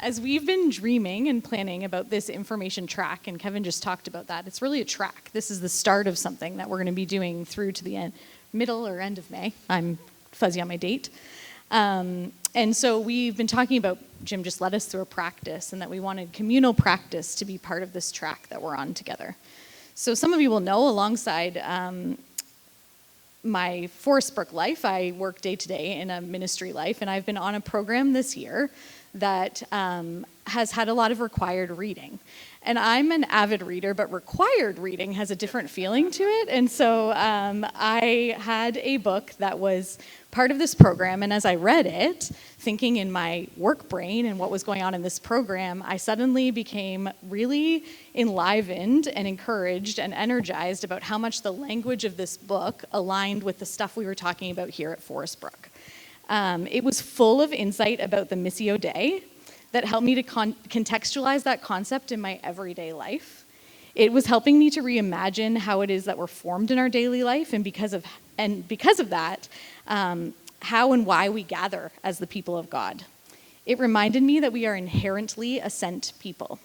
As we've been dreaming and planning about this information track, and Kevin just talked about that, it's really a track. This is the start of something that we're going to be doing through to the middle or end of May. I'm fuzzy on my date. And so we've been talking about, Jim just led us through a practice, and that we wanted communal practice to be part of this track that we're on together. So some of you will know, alongside my Forest Brook life, I work day to day in a ministry life, and I've been on a program this year that has had a lot of required reading. And I'm an avid reader, but required reading has a different feeling to it. And so I had a book that was part of this program, and as I read it, thinking in my work brain and what was going on in this program, I suddenly became really enlivened and encouraged and energized about how much the language of this book aligned with the stuff we were talking about here at Forest Brook. It was full of insight about the Missio Dei that helped me to contextualize that concept in my everyday life. It was helping me to reimagine how it is that we're formed in our daily life, and because of that, how and why we gather as the people of God. It reminded me that we are inherently a sent people.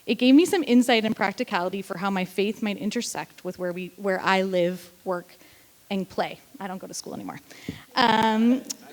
It gave me some insight and practicality for how my faith might intersect with where I live, work, and play. I don't go to school anymore.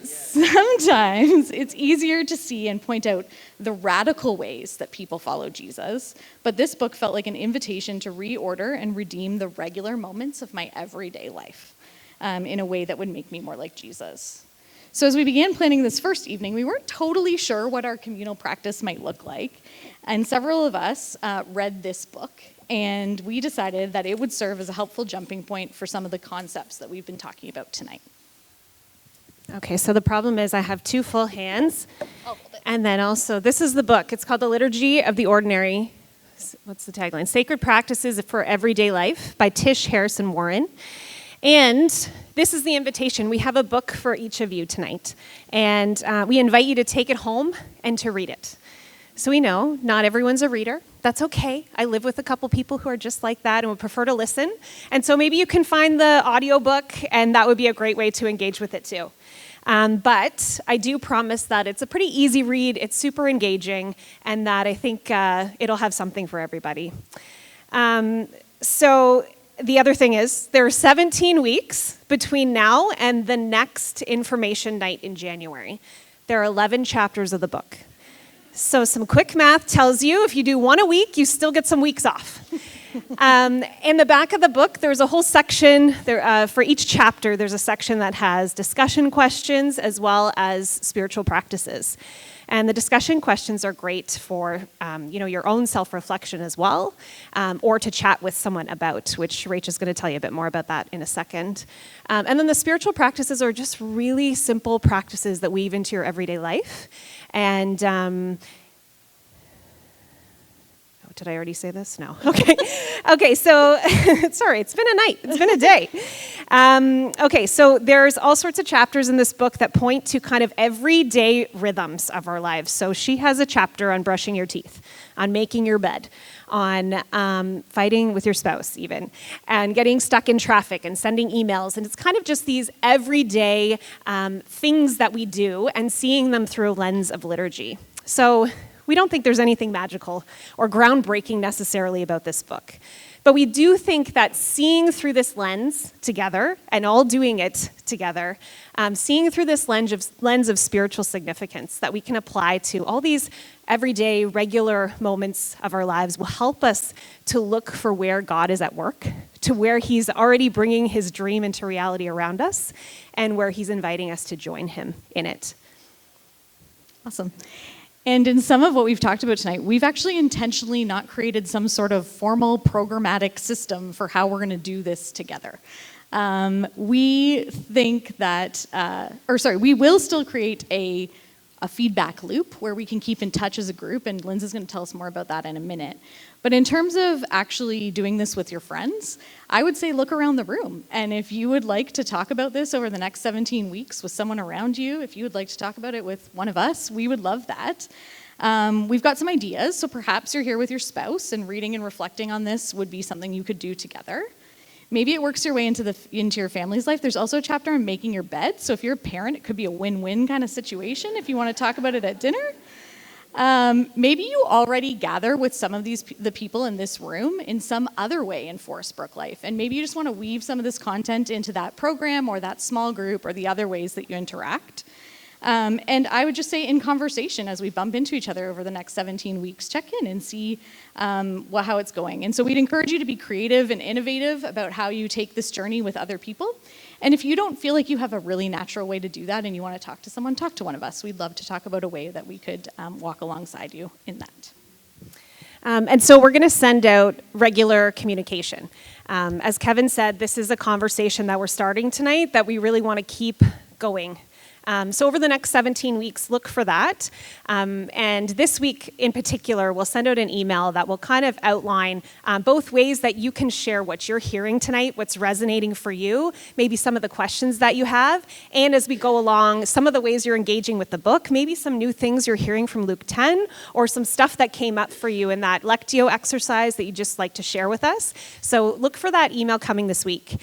Sometimes it's easier to see and point out the radical ways that people follow Jesus, but this book felt like an invitation to reorder and redeem the regular moments of my everyday life in a way that would make me more like Jesus. So as we began planning this first evening, we weren't totally sure what our communal practice might look like, and several of us read this book, and we decided that it would serve as a helpful jumping point for some of the concepts that we've been talking about tonight. Okay, so the problem is I have two full hands, and then also this is the book. It's called The Liturgy of the Ordinary. What's the tagline? Sacred Practices for Everyday Life by Tish Harrison Warren. And this is the invitation. We have a book for each of you tonight, and we invite you to take it home and to read it. So we know not everyone's a reader. That's okay. I live with a couple people who are just like that and would prefer to listen. And so maybe you can find the audiobook, and that would be a great way to engage with it too. But I do promise that it's a pretty easy read, it's super engaging, and that I think it'll have something for everybody. So the other thing is, there are 17 weeks between now and the next information night in January. There are 11 chapters of the book. So some quick math tells you if you do one a week, you still get some weeks off. In the back of the book, there's a whole section. For each chapter, there's a section that has discussion questions as well as spiritual practices. And the discussion questions are great for your own self-reflection as well, or to chat with someone about, which Rachel's going to tell you a bit more about that in a second. And then the spiritual practices are just really simple practices that weave into your everyday life. And did I already say this? No. Okay. Okay, so, sorry, it's been a night. It's been a day. Okay, so there's all sorts of chapters in this book that point to kind of everyday rhythms of our lives. So she has a chapter on brushing your teeth, on making your bed, on fighting with your spouse even, and getting stuck in traffic and sending emails. And it's kind of just these everyday things that we do and seeing them through a lens of liturgy. So we don't think there's anything magical or groundbreaking necessarily about this book. But we do think that seeing through this lens together and all doing it together, seeing through this lens of spiritual significance that we can apply to all these everyday, regular moments of our lives will help us to look for where God is at work, to where he's already bringing his dream into reality around us, and where he's inviting us to join him in it. Awesome. And in some of what we've talked about tonight, we've actually intentionally not created some sort of formal programmatic system for how we're going to do this together. We think that, we will still create a feedback loop where we can keep in touch as a group, and Lindsay's going to tell us more about that in a minute. But in terms of actually doing this with your friends, I would say look around the room. And if you would like to talk about this over the next 17 weeks with someone around you, if you would like to talk about it with one of us, we would love that. We've got some ideas, so perhaps you're here with your spouse and reading and reflecting on this would be something you could do together. Maybe it works your way into your family's life. There's also a chapter on making your bed, so if you're a parent, it could be a win-win kind of situation if you want to talk about it at dinner. Maybe you already gather with some of the people in this room in some other way in Forest Brook life, and maybe you just want to weave some of this content into that program or that small group or the other ways that you interact. And I would just say in conversation as we bump into each other over the next 17 weeks, check in and see how it's going. And so we'd encourage you to be creative and innovative about how you take this journey with other people. And if you don't feel like you have a really natural way to do that and you want to talk to someone, talk to one of us. We'd love to talk about a way that we could walk alongside you in that. And so we're going to send out regular communication. As Kevin said, this is a conversation that we're starting tonight that we really want to keep going. So over the next 17 weeks, look for that. And this week in particular, we'll send out an email that will kind of outline both ways that you can share what you're hearing tonight, what's resonating for you, maybe some of the questions that you have, and as we go along, some of the ways you're engaging with the book, maybe some new things you're hearing from Luke 10, or some stuff that came up for you in that Lectio exercise that you'd just like to share with us. So look for that email coming this week.